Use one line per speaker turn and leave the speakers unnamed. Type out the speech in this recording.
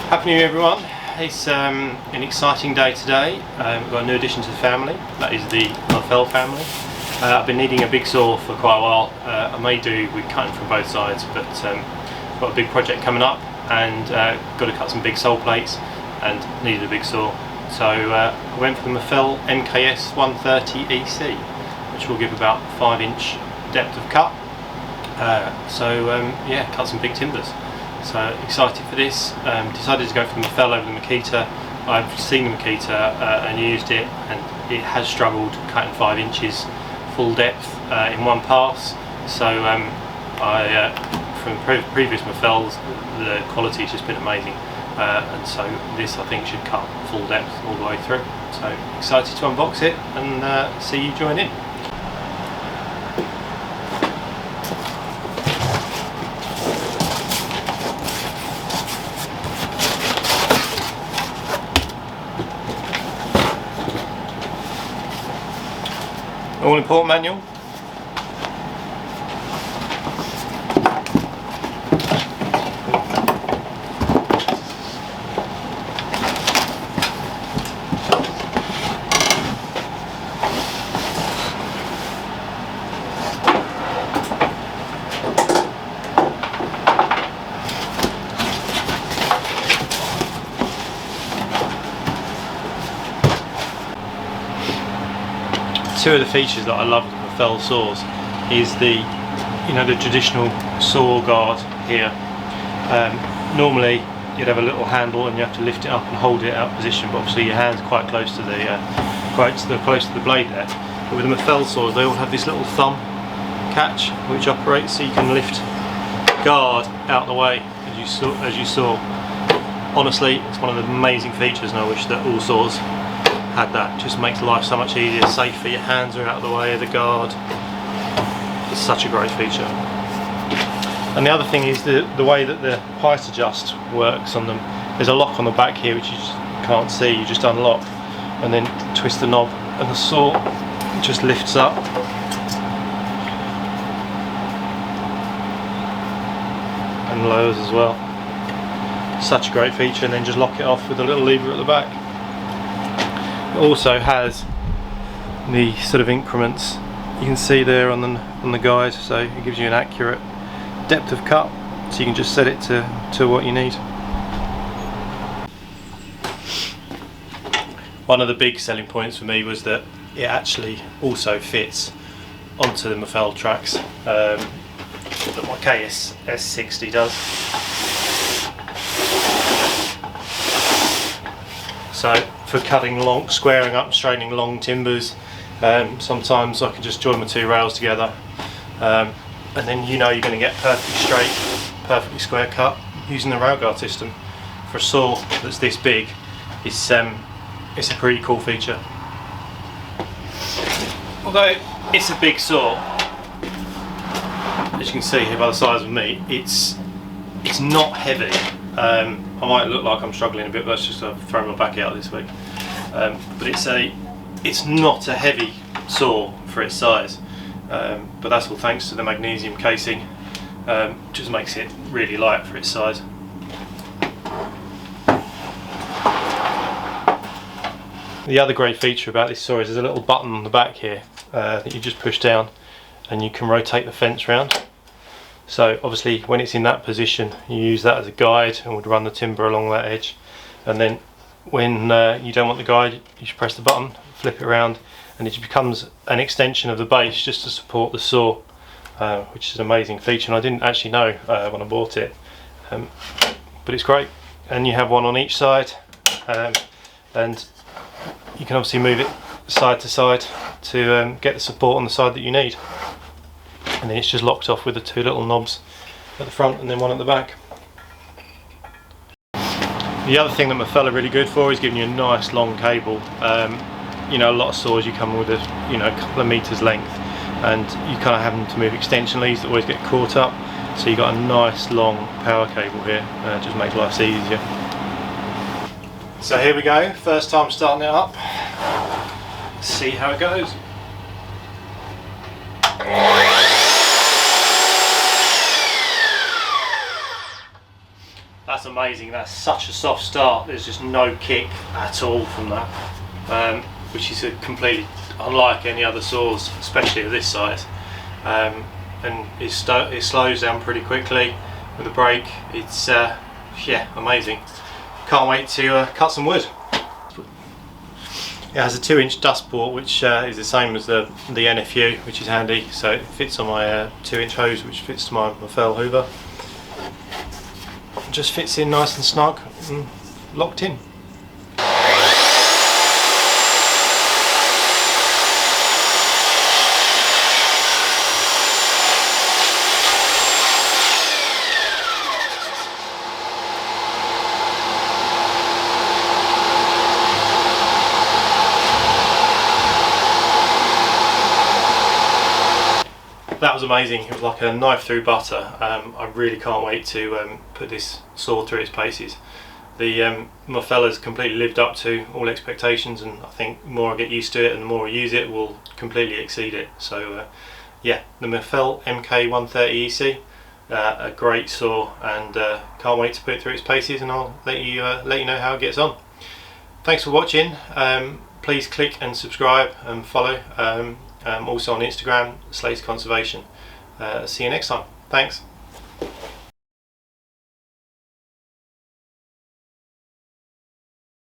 Happy New Year everyone. It's an exciting day today. We've got a new addition to the family, that is the Mafell family. I've been needing a big saw for quite a while. I may do with cutting from both sides, but I've got a big project coming up and got to cut some big sole plates and needed a big saw. So I went for the Mafell MKS130EC, which will give about 5-inch depth of cut. Yeah, cut some big timbers. So excited for this. Decided to go for the Mafell over the Makita. I've seen the Makita and used it, and it has struggled cutting 5 inches full depth in one pass. So from previous Mafells, the quality has just been amazing, and so this I think should cut full depth all the way through. So excited to unbox it and see you join in. All important manual. Two of the features that I love with Mafell saws is the traditional saw guard here. Normally you'd have a little handle and you have to lift it up and hold it out of position, but obviously your hand's quite close to the close to the blade there. But with the Mafell saws, they all have this little thumb catch which operates so you can lift guard out the way as you saw. Honestly, it's one of the amazing features, and I wish that all saws had that. Just makes life so much easier, safer. Your hands are out of the way of the guard. It's such a great feature. And the other thing is the way that the height adjust works on them. There's a lock on the back here which you just can't see. You just unlock and then twist the knob and the saw just lifts up and lowers as well. Such a great feature. And then just lock it off with a little lever at the back. It also has the sort of increments you can see there on the guide, so it gives you an accurate depth of cut, so you can just set it to what you need. One of the big selling points for me was that it actually also fits onto the Mafell tracks that my KS130EC does. So for cutting long, squaring up, straightening long timbers, sometimes I can just join my two rails together, and then you're going to get perfectly straight, perfectly square cut using the railguard system. For a saw that's this big, it's a pretty cool feature. Although it's a big saw, as you can see here by the size of me, it's not heavy. I might look like I'm struggling a bit, but that's just I've thrown my back out this week. But it's not a heavy saw for its size, but that's all thanks to the magnesium casing. Just makes it really light for its size. The other great feature about this saw is there's a little button on the back here that you just push down and you can rotate the fence round. So obviously when it's in that position, you use that as a guide and would run the timber along that edge, and then when you don't want the guide, you just press the button, flip it around, and it just becomes an extension of the base just to support the saw, which is an amazing feature, and I didn't actually know when I bought it, but it's great. And you have one on each side, and you can obviously move it side to side to get the support on the side that you need. And then it's just locked off with the two little knobs at the front and then one at the back. The other thing that Mafell are really good for is giving you a nice long cable. A lot of saws you come with a couple of meters length, and you kind of have them to move extension leads that always get caught up. So you've got a nice long power cable here. Just makes life easier. So here we go. First time starting it up. Let's see how it goes. That's amazing. That's such a soft start. There's just no kick at all from that, which is completely unlike any other saws, especially of this size. And it slows down pretty quickly with the brake. It's yeah, amazing. Can't wait to cut some wood. It has a 2-inch dust port, which is the same as the NFU, which is handy. So it fits on my 2-inch hose, which fits to my Mafell Hoover. It just fits in nice and snug and locked in. That was amazing. It was like a knife through butter. I really can't wait to put this saw through its paces. The Mafell has completely lived up to all expectations, and I think the more I get used to it and the more I use it, will completely exceed it. So yeah, the Mafell MK130EC, a great saw, and can't wait to put it through its paces, and I'll let you know how it gets on. Thanks for watching. Please click and subscribe and follow. Also on Instagram, Slates Conservation. See you next time. Thanks.